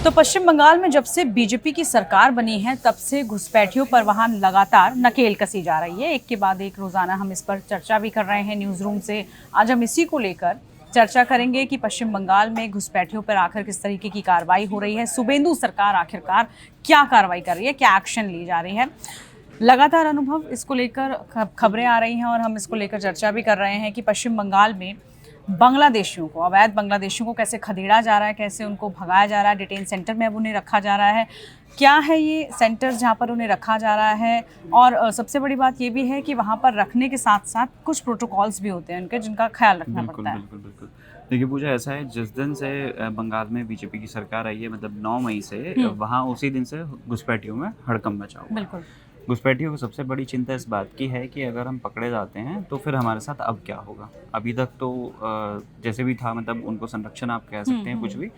तो पश्चिम बंगाल में जब से बीजेपी की सरकार बनी है तब से घुसपैठियों पर वहां लगातार नकेल कसी जा रही है। एक के बाद एक रोजाना हम इस पर चर्चा भी कर रहे हैं न्यूज़ रूम से। आज हम इसी को लेकर चर्चा करेंगे कि पश्चिम बंगाल में घुसपैठियों पर आखिर किस तरीके की कार्रवाई हो रही है। शुभेंदु सरकार आखिरकार क्या कार्रवाई कर रही है, क्या एक्शन ली जा रही है। लगातार अनुभव इसको लेकर खबरें आ रही हैं और हम इसको लेकर चर्चा भी कर रहे हैं कि पश्चिम बंगाल में बांग्लादेशियों को, अवैध बांग्लादेशियों को कैसे खदेड़ा जा रहा है, कैसे उनको भगाया जा रहा है, डिटेन सेंटर में अब उन्हें रखा जा रहा है। क्या है ये सेंटर जहाँ पर उन्हें रखा जा रहा है, और सबसे बड़ी बात ये भी है कि वहाँ पर रखने के साथ साथ कुछ प्रोटोकॉल्स भी होते हैं उनके, जिनका ख्याल रखना पड़ता है। बिल्कुल। देखिए पूजा, ऐसा है, जिस दिन से बंगाल में बीजेपी की सरकार आई है, मतलब 9 मई से, वहाँ उसी दिन से घुसपैठियों में हड़कंप मचा हुआ है। बिल्कुल। घुसपैठियों को सबसे बड़ी चिंता इस बात की है कि अगर हम पकड़े जाते हैं तो फिर हमारे साथ अब क्या होगा। अभी तक तो जैसे भी था, मतलब उनको संरक्षण आप कह सकते हैं, कुछ भी।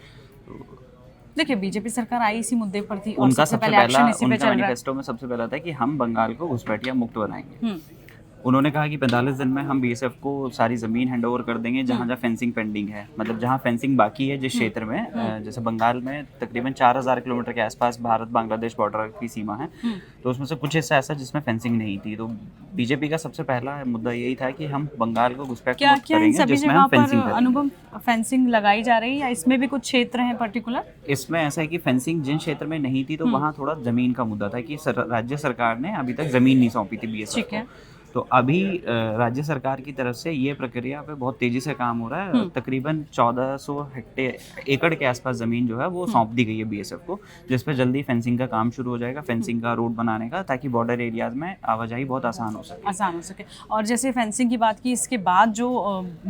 देखिए, बीजेपी सरकार आई इसी मुद्दे पर थी और उनका सबसे पहले एक्शन इसी पे चल रहा है। मैनिफेस्टो में सबसे पहला था कि हम बंगाल को घुसपैठिया मुक्त बनाएंगे। उन्होंने कहा कि 45 दिन में हम बीएसएफ को सारी ज़मीन हैंडओवर कर देंगे जहाँ जहाँ फेंसिंग पेंडिंग है, मतलब जहाँ फेंसिंग बाकी है जिस क्षेत्र में। जैसे बंगाल में तकरीबन 4000 किलोमीटर के आसपास भारत बांग्लादेश बॉर्डर की सीमा है, तो उसमें से कुछ हिस्सा ऐसा जिसमें फेंसिंग नहीं थी। तो बीजेपी का सबसे पहला मुद्दा यही था कि हम बंगाल को घुसपैठ मुक्त करेंगे जिसमें हम फेंसिंग करेंगे। अनुभव, फेंसिंग लगाई जा रही है या इसमें भी कुछ क्षेत्र हैं पर्टिकुलर? इसमें ऐसा है कि फेंसिंग जिन क्षेत्र में नहीं थी तो वहाँ थोड़ा ज़मीन का मुद्दा था कि राज्य सरकार ने अभी तक ज़मीन नहीं सौंपी थी बीएसएफ को। तो अभी राज्य सरकार की तरफ से ये प्रक्रिया पे बहुत तेजी से काम हो रहा है। तकरीबन 1400 एकड़ के आसपास ज़मीन जो है वो सौंप दी गई है बीएसएफ को, जिस पे जल्दी फेंसिंग का काम शुरू हो जाएगा, फेंसिंग का रोड बनाने का, ताकि बॉर्डर एरियाज में आवाजाही बहुत आसान हो सके। और जैसे फेंसिंग की बात की, इसके बाद जो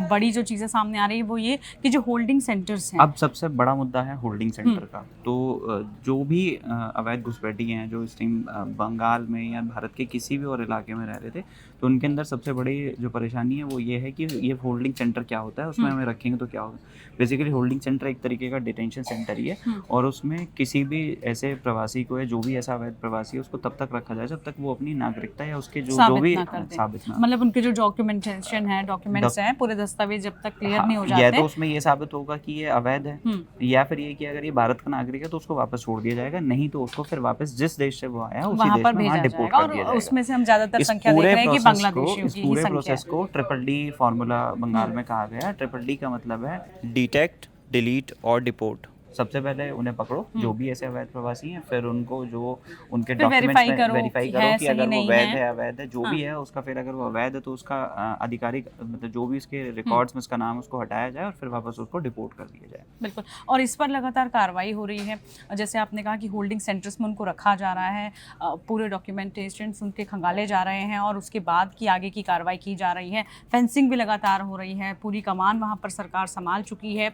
बड़ी जो चीज़ें सामने आ रही है वो ये कि जो होल्डिंग सेंटर्स हैं, अब सबसे बड़ा मुद्दा है होल्डिंग सेंटर का। तो जो भी अवैध घुसपैठी हैं जो इस टाइम बंगाल में या भारत के किसी भी और इलाके में रह रहे थे, तो उनके अंदर सबसे बड़ी जो परेशानी है वो ये है कि ये होल्डिंग सेंटर क्या होता है, उसमें हमें रखेंगे तो क्या होगा। बेसिकली होल्डिंग सेंटर एक तरीके का डिटेंशन सेंटर ही है, और उसमें किसी भी ऐसे प्रवासी को, है जो भी ऐसा अवैध प्रवासी है, उसको तब तक रखा जाए जब तक वो अपनी नागरिकता या उसके जो भी साबित ना, मतलब उनके जो डॉक्यूमेंटेशन है, डॉक्यूमेंट्स हैं, पूरे दस्तावेज जब तक क्लियर नहीं हो जाते, या तो उसमें ये साबित होगा कि ये अवैध है, या फिर ये कि अगर ये भारत का नागरिक है तो उसको वापस छोड़ दिया जाएगा, नहीं तो उसको फिर वापस जिस देश से वो आया है उसी देश में वहाँ डिपोर्ट कर दिया जाएगा। उसमें से हम ज्यादातर संख्या देख रहे हैं कि बांग्लादेशियों की पूरे प्रोसेस को ट्रिपल डी फॉर्मूला बंगाल में कहा गया है। ट्रिपल डी का मतलब है डिटेक्ट, डिलीट और डिपोर्ट। सबसे पहले उन्हें पकड़ो जो भी ऐसे अवैध प्रवासी हैं, फिर उनको जो उनके डॉक्यूमेंट्स वेरीफाई करो कि अगर वो वैध है, अवैध है, जो भी है उसका, फिर अगर वो अवैध है तो उसका आधिकारिक, मतलब जो भी उसके रिकॉर्ड्स में उसका नाम, उसको हटाया जाए और फिर वापस उसको डिपोर्ट कर दिया जाए। बिल्कुल। और इस पर लगातार कार्रवाई हो रही है। जैसे आपने कहा कि होल्डिंग सेंटर्स में उनको रखा जा रहा है, पूरे डॉक्यूमेंटेशन उनके खंगाले जा रहे हैं और उसके बाद की आगे की कार्रवाई की जा रही है। फेंसिंग भी लगातार हो रही है, पूरी कमान वहाँ पर सरकार संभाल चुकी है।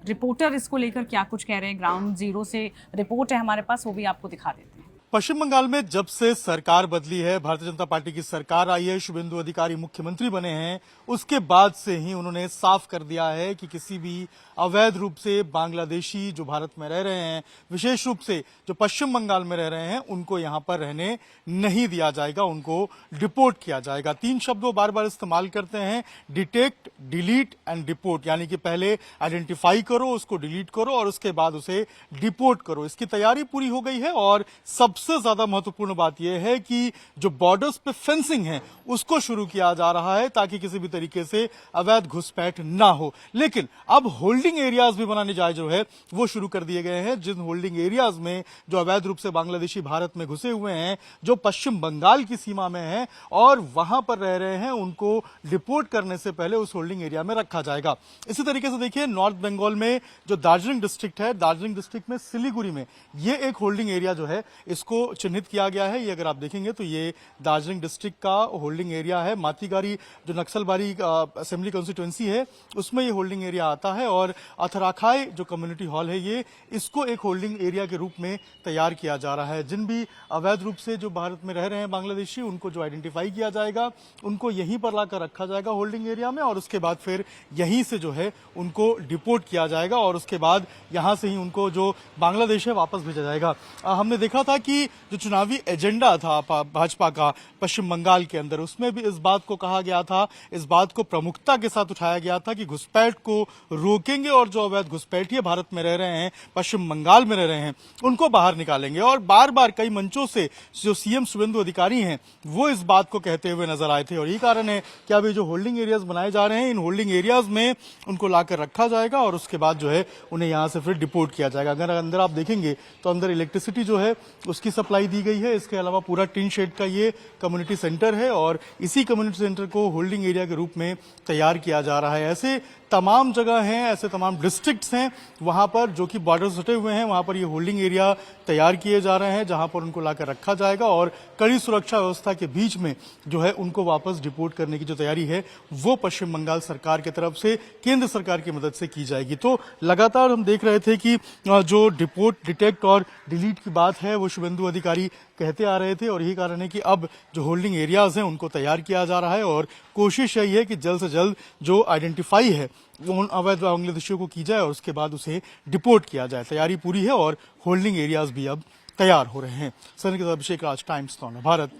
रिपोर्टर इसको लेकर क्या कुछ कह रहे हैं, ग्राउंड जीरो से रिपोर्ट है हमारे पास, वो भी आपको दिखा देते हैं। पश्चिम बंगाल में जब से सरकार बदली है, भारतीय जनता पार्टी की सरकार आई है, शुभेंदु अधिकारी मुख्यमंत्री बने हैं, उसके बाद से ही उन्होंने साफ कर दिया है कि किसी भी अवैध रूप से बांग्लादेशी जो भारत में रह रहे हैं, विशेष रूप से जो पश्चिम बंगाल में रह रहे हैं, उनको यहां पर रहने नहीं दिया जाएगा, उनको डिपोर्ट किया जाएगा। 3 शब्द वो बार बार इस्तेमाल करते हैं, डिटेक्ट, डिलीट एंड डिपोर्ट, यानी कि पहले आइडेंटिफाई करो, उसको डिलीट करो और उसके बाद उसे डिपोर्ट करो। इसकी तैयारी पूरी हो गई है और सबसे ज्यादा महत्वपूर्ण बात यह है कि जो बॉर्डर्स पे फेंसिंग है उसको शुरू किया जा रहा है ताकि किसी भी तरीके से अवैध घुसपैठ ना हो। लेकिन अब होल्डिंग एरियाज भी बनाने जाए जो है वो शुरू कर दिए गए हैं, जिन होल्डिंग एरियाज में जो अवैध रूप से बांग्लादेशी भारत में घुसे हुए हैं, जो पश्चिम बंगाल की सीमा में है और वहां पर रह रहे हैं, उनको डिपोर्ट करने से पहले उस होल्डिंग एरिया में रखा जाएगा। इसी तरीके से देखिए, नॉर्थ बंगाल में जो दार्जिलिंग डिस्ट्रिक्ट है, दार्जिलिंग डिस्ट्रिक्ट में सिलीगुड़ी में ये एक होल्डिंग एरिया जो है इसको चिन्हित किया गया है। ये अगर आप देखेंगे तो ये दार्जिलिंग डिस्ट्रिक्ट का होल्डिंग एरिया है। मातीगारी जो नक्सलबारी असेंबली कॉन्स्टिट्यूएंसी है उसमें ये होल्डिंग एरिया आता है, और अथराखाई जो कम्युनिटी हॉल है ये इसको एक होल्डिंग एरिया के रूप में तैयार किया जा रहा है। जिन भी अवैध रूप से जो भारत में रह रहे हैं बांग्लादेशी, उनको जो आइडेंटिफाई किया जाएगा, उनको यहीं पर लाकर रखा जाएगा होल्डिंग एरिया में, और उसके बाद फिर यहीं से जो है उनको डिपोर्ट किया जाएगा और उसके बाद यहां से ही उनको जो बांग्लादेश है वापस भेजा जाएगा। हमने देखा था कि कि जो चुनावी एजेंडा था भाजपा का पश्चिम बंगाल के अंदर, उसमें भी इस बात को कहा गया था, इस बात को प्रमुखता के साथ उठाया गया था कि घुसपैठ को रोकेंगे और जो अवैध घुसपैठिए भारत में रह रहे हैं, पश्चिम बंगाल में रह रहे हैं, उनको बाहर निकालेंगे। और बार बार कई मंचों से जो सीएम शुभेंदु अधिकारी हैं वो इस बात को कहते हुए नजर आए थे। और यही कारण है कि अभी जो होल्डिंग एरियाज बनाए जा रहे हैं, इन होल्डिंग एरियाज में उनको लाकर रखा जाएगा और उसके बाद जो है उन्हें यहां से फिर डिपोर्ट किया जाएगा। अगर अंदर आप देखेंगे तो अंदर इलेक्ट्रिसिटी जो है उसकी सप्लाई दी गई है। इसके अलावा पूरा टिन शेड का ये कम्युनिटी सेंटर है और इसी कम्युनिटी सेंटर को होल्डिंग एरिया के रूप में तैयार किया जा रहा है। ऐसे तमाम जगह हैं, ऐसे तमाम डिस्ट्रिक्ट्स हैं वहां पर जो कि बॉर्डर सटे हुए हैं, वहां पर ये होल्डिंग एरिया तैयार किए जा रहे हैं जहां पर उनको लाकर रखा जाएगा और कड़ी सुरक्षा व्यवस्था के बीच में जो है उनको वापस डिपोर्ट करने की जो तैयारी है वो पश्चिम बंगाल सरकार की तरफ से केंद्र सरकार की मदद से की जाएगी। तो लगातार हम देख रहे थे कि जो डिपोर्ट, डिटेक्ट और डिलीट की बात है वो शुभेंदु अधिकारी कहते आ रहे थे और यही कारण है कि अब जो होल्डिंग एरियाज हैं उनको तैयार किया जा रहा है और कोशिश यही है कि जल्द से जल्द जो आइडेंटिफाई है वो उन अवैध बांग्लादेशियों को की जाए और उसके बाद उसे डिपोर्ट किया जाए। तैयारी पूरी है और होल्डिंग एरियाज भी अब तैयार हो रहे हैं। सर के साथ अभिषेक राज, टाइम्स नौ भारत,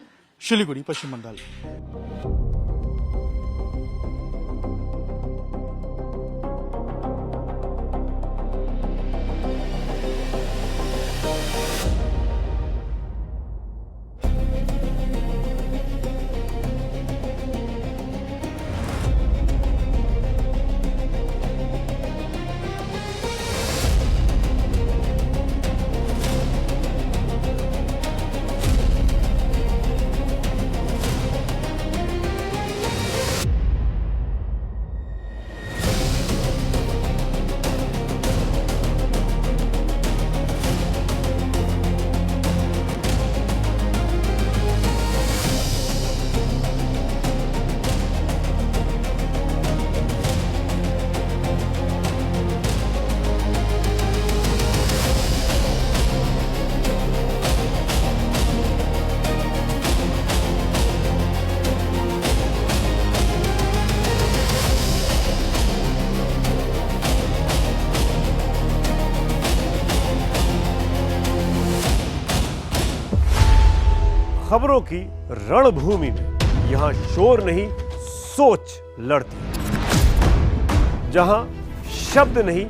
शिलीगुड़ी, पश्चिम बंगाल। खबरों की रणभूमि में यहां शोर नहीं सोच लड़ती है, जहां शब्द नहीं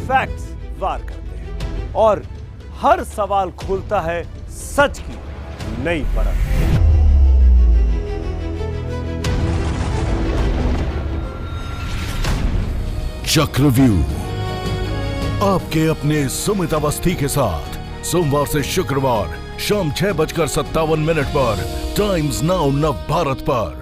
फैक्ट्स वार करते हैं और हर सवाल खोलता है सच की नई परत। चक्रव्यूह आपके अपने सुमित अवस्थी के साथ सोमवार से शुक्रवार शाम 6:57 पर टाइम्स नाउ नव भारत पर।